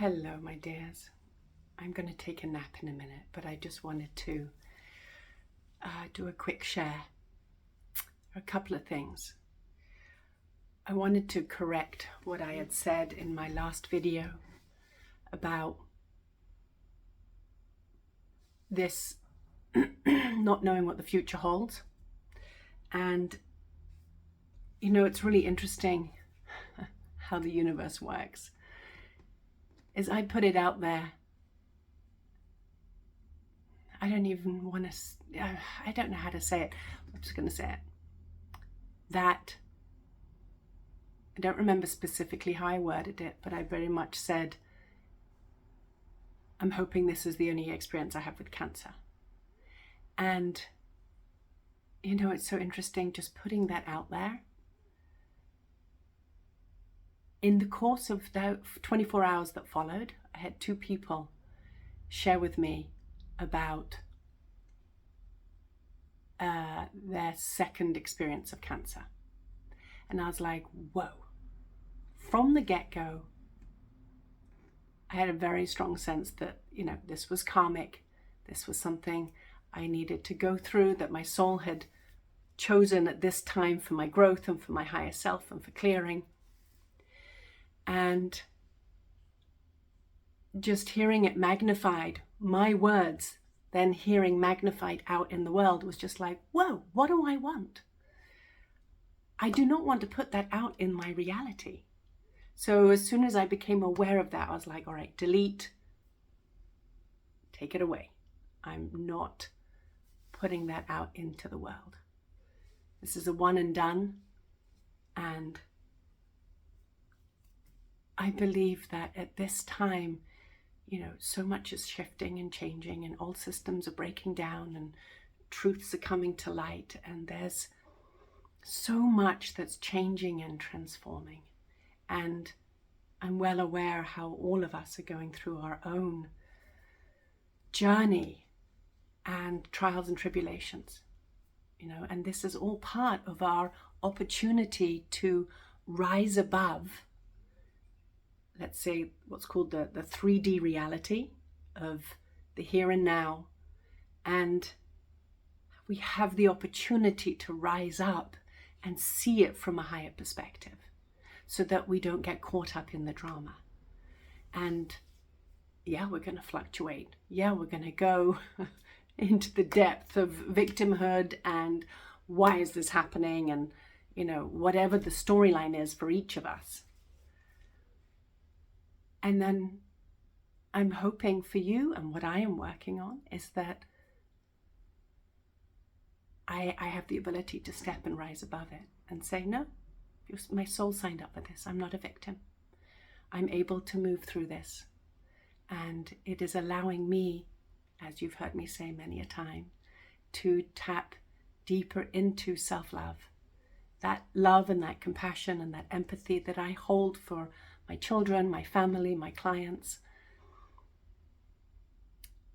Hello, my dears. I'm going to take a nap in a minute, but I just wanted to do a quick share. A couple of things. I wanted to correct what I had said in my last video about this not knowing what the future holds. And, it's really interesting how the universe works. Is I put it out there. I don't even want to, I don't know how to say it. I'm just going to say it. That, I don't remember specifically how I worded it, but I very much said, I'm hoping this is the only experience I have with cancer. And, it's so interesting just putting that out there. In the course of the 24 hours that followed, I had two people share with me about their second experience of cancer. And I was like, whoa. From the get-go, I had a very strong sense that, this was karmic. This was something I needed to go through, that my soul had chosen at this time for my growth and for my higher self and for clearing. And just hearing it magnified, my words, then hearing magnified out in the world was just like, whoa, what do I want? I do not want to put that out in my reality. So as soon as I became aware of that, I was like, all right, delete, take it away. I'm not putting that out into the world. This is a one and done. And I believe that at this time, so much is shifting and changing and old systems are breaking down and truths are coming to light. And there's so much that's changing and transforming. And I'm well aware how all of us are going through our own journey and trials and tribulations, and this is all part of our opportunity to rise above, let's say, what's called the 3D reality of the here and now. And we have the opportunity to rise up and see it from a higher perspective so that we don't get caught up in the drama. And yeah, we're going to fluctuate. Yeah, we're going to go into the depth of victimhood and why is this happening, and whatever the storyline is for each of us. And then I'm hoping for you, and what I am working on is that I have the ability to step and rise above it and say, no, my soul signed up for this. I'm not a victim. I'm able to move through this. And it is allowing me, as you've heard me say many a time, to tap deeper into self-love. That love and that compassion and that empathy that I hold for my children, my family, my clients.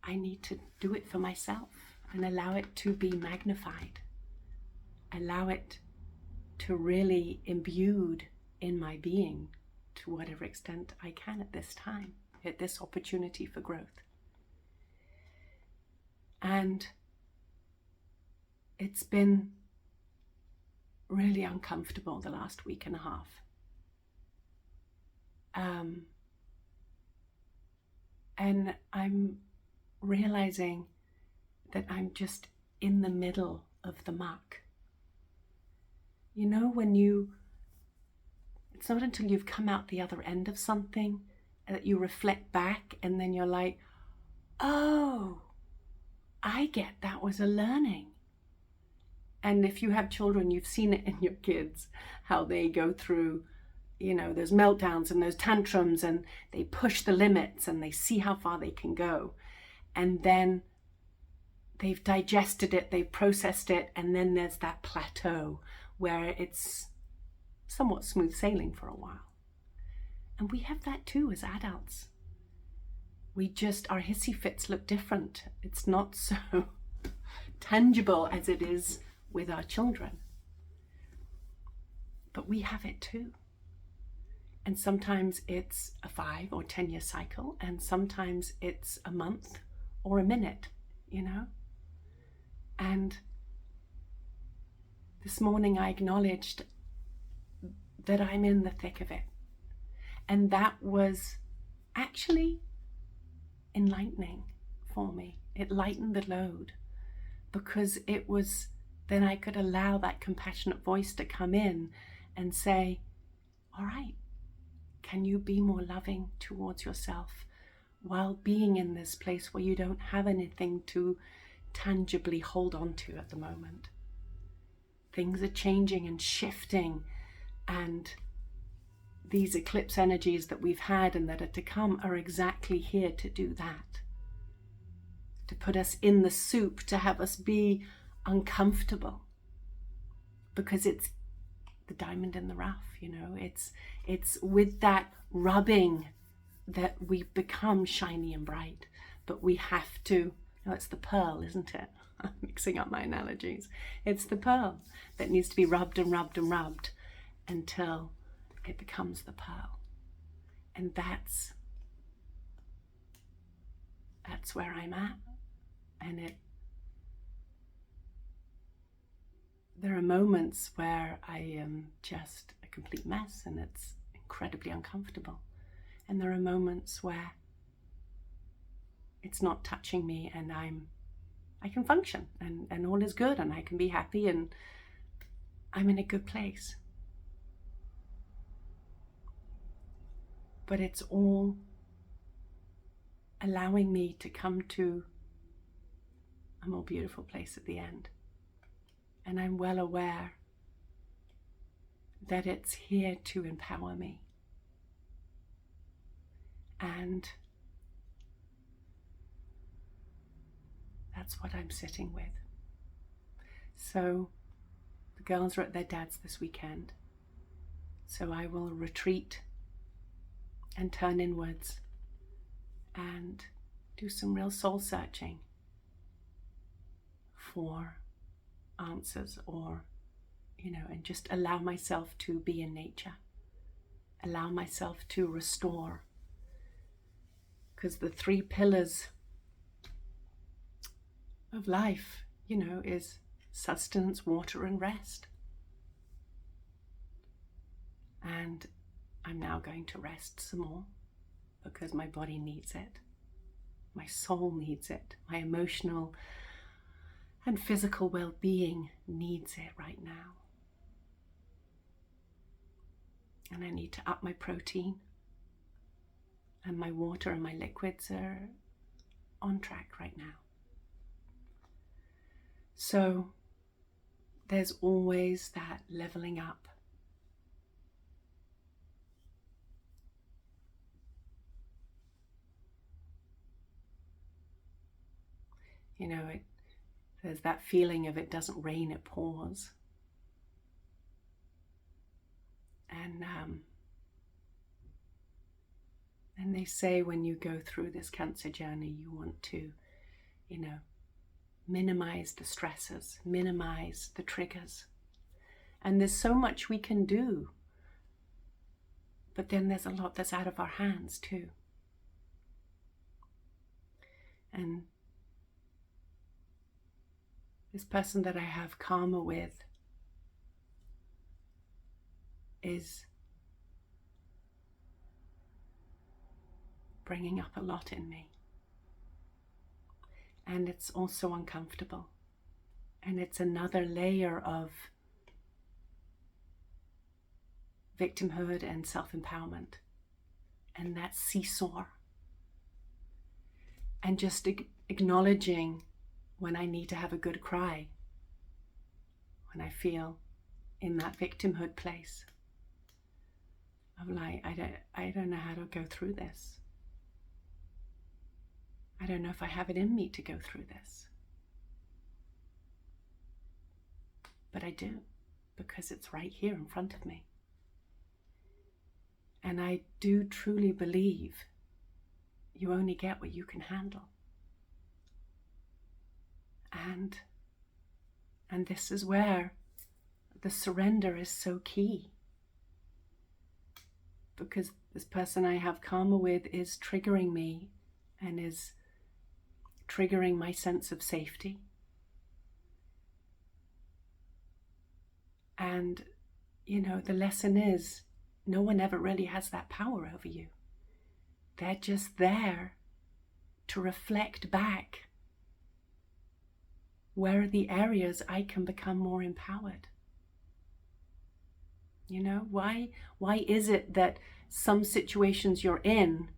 I need to do it for myself and allow it to be magnified. Allow it to really imbued in my being to whatever extent I can at this time, at this opportunity for growth. And it's been really uncomfortable the last week and a half. And I'm realizing that I'm just in the middle of the muck. It's not until you've come out the other end of something that you reflect back and then you're like, oh, I get that was a learning. And if you have children, you've seen it in your kids, how they go through, those meltdowns and those tantrums, and they push the limits and they see how far they can go. And then they've digested it, they've processed it, and then there's that plateau where it's somewhat smooth sailing for a while. And we have that too as adults. Our hissy fits look different. It's not so tangible as it is with our children. But we have it too. And sometimes it's a 5 or 10 year cycle, and sometimes it's a month or a minute, you know? And this morning I acknowledged that I'm in the thick of it. And that was actually enlightening for me. It lightened the load, because it was, then I could allow that compassionate voice to come in and say, all right, can you be more loving towards yourself while being in this place where you don't have anything to tangibly hold on to at the moment? Things are changing and shifting, and these eclipse energies that we've had and that are to come are exactly here to do that. To put us in the soup, to have us be uncomfortable, because it's the diamond in the rough, you know, it's with that rubbing that we become shiny and bright. But we have to, it's the pearl, isn't it? I'm mixing up my analogies. It's the pearl that needs to be rubbed and rubbed and rubbed until it becomes the pearl. And that's where I'm at. And there are moments where I am just a complete mess and it's incredibly uncomfortable. And there are moments where it's not touching me and I can function and all is good and I can be happy and I'm in a good place. But it's all allowing me to come to a more beautiful place at the end. And I'm well aware that it's here to empower me. And that's what I'm sitting with. So the girls are at their dad's this weekend. So I will retreat and turn inwards and do some real soul searching for answers, or, you know, and just allow myself to be in nature, allow myself to restore. Because the 3 pillars of life, you know, is sustenance, water, and rest. And I'm now going to rest some more because my body needs it. My soul needs it. My emotional and physical well-being needs it right now. And I need to up my protein, and my water and my liquids are on track right now. So there's always that leveling up. You know, there's that feeling of it doesn't rain, it pours. And they say when you go through this cancer journey, you want to, you know, minimize the stresses, minimize the triggers. And there's so much we can do. But then there's a lot that's out of our hands too. And this person that I have karma with is bringing up a lot in me. And it's also uncomfortable. And it's another layer of victimhood and self-empowerment. And that seesaw. And just acknowledging when I need to have a good cry. When I feel in that victimhood place. Of like, I don't know how to go through this. I don't know if I have it in me to go through this. But I do, because it's right here in front of me. And I do truly believe you only get what you can handle. And this is where the surrender is so key. because this person I have karma with is triggering me and is triggering my sense of safety. And, the lesson is no one ever really has that power over you. They're just there to reflect back. Where are the areas I can become more empowered? Why is it that some situations you're in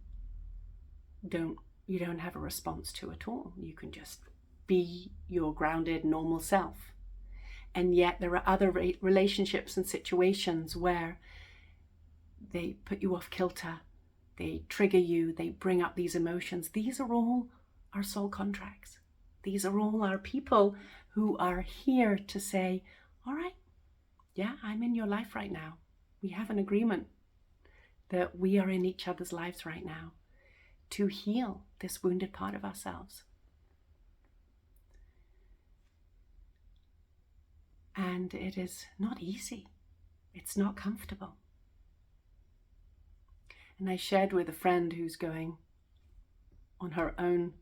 you don't have a response to at all? You can just be your grounded, normal self. And yet there are other relationships and situations where they put you off kilter, they trigger you, they bring up these emotions. These are all our soul contracts. These are all our people who are here to say, all right, yeah, I'm in your life right now. We have an agreement that we are in each other's lives right now to heal this wounded part of ourselves. And it is not easy. It's not comfortable. And I shared with a friend who's going on her own,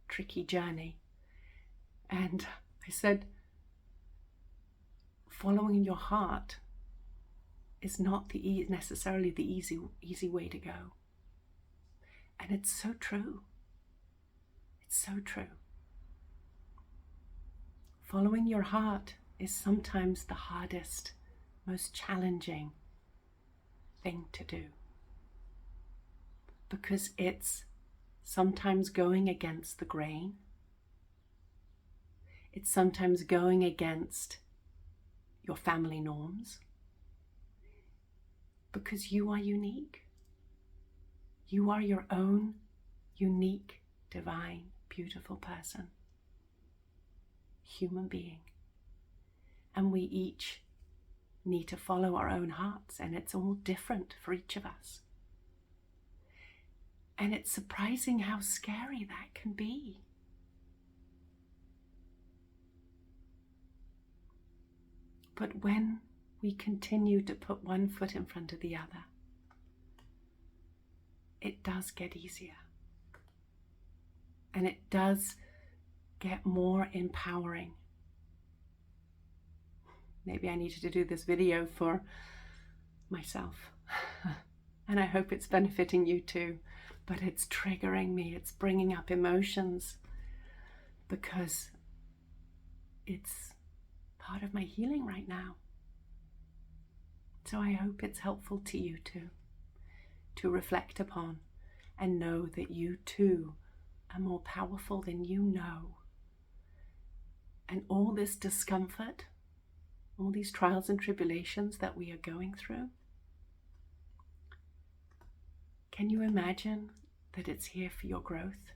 tricky journey. And I said, following your heart is not necessarily the easy way to go. And it's so true. It's so true. Following your heart is sometimes the hardest, most challenging thing to do. Because it's sometimes going against the grain. It's sometimes going against your family norms. Because you are unique. You are your own unique, divine, beautiful person. Human being. And we each need to follow our own hearts, and it's all different for each of us. And it's surprising how scary that can be. But when we continue to put one foot in front of the other, it does get easier. And it does get more empowering. Maybe I needed to do this video for myself. And I hope it's benefiting you too. But it's triggering me. It's bringing up emotions because it's part of my healing right now. So I hope it's helpful to you too, to reflect upon and know that you too are more powerful than you know. And all this discomfort, all these trials and tribulations that we are going through, can you imagine that it's here for your growth?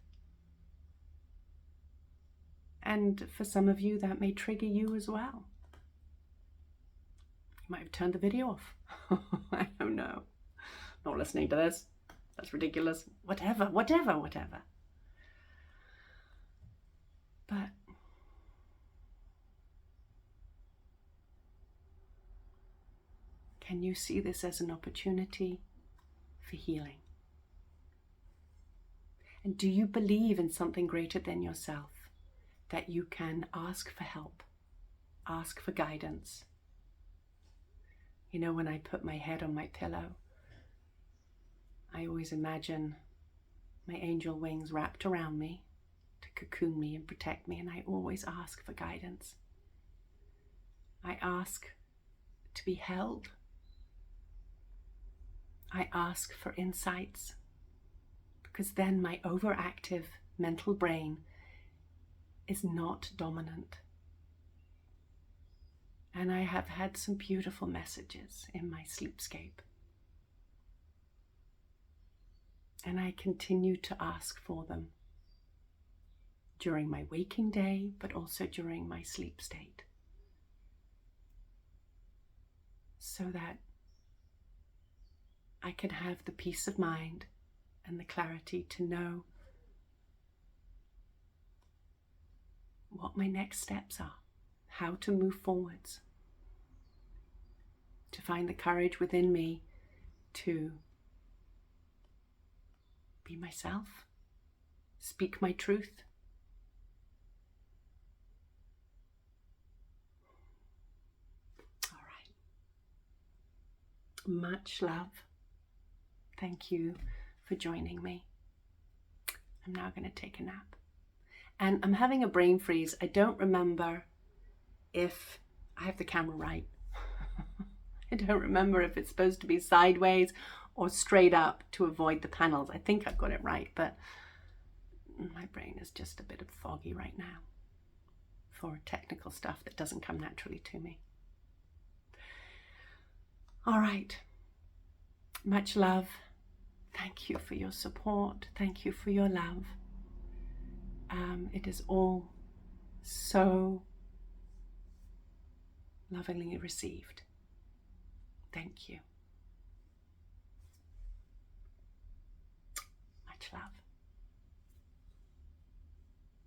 And for some of you, that may trigger you as well. You might have turned the video off. I don't know. Not listening to this. That's ridiculous. Whatever. But can you see this as an opportunity for healing? And do you believe in something greater than yourself, that you can ask for help, ask for guidance? When I put my head on my pillow, I always imagine my angel wings wrapped around me to cocoon me and protect me, and I always ask for guidance. I ask to be held. I ask for insights, because then my overactive mental brain is not dominant. And I have had some beautiful messages in my sleepscape. And I continue to ask for them during my waking day, but also during my sleep state, so that I can have the peace of mind and the clarity to know what my next steps are, how to move forwards. to find the courage within me to be myself, speak my truth. All right. Much love. Thank you for joining me. I'm now going to take a nap. And I'm having a brain freeze. I don't remember if I have the camera right. I don't remember if it's supposed to be sideways or straight up to avoid the panels. I think I've got it right, but my brain is just a bit foggy right now for technical stuff that doesn't come naturally to me. All right. Much love. Thank you for your support. Thank you for your love. It is all so lovingly received. Thank you. Much love.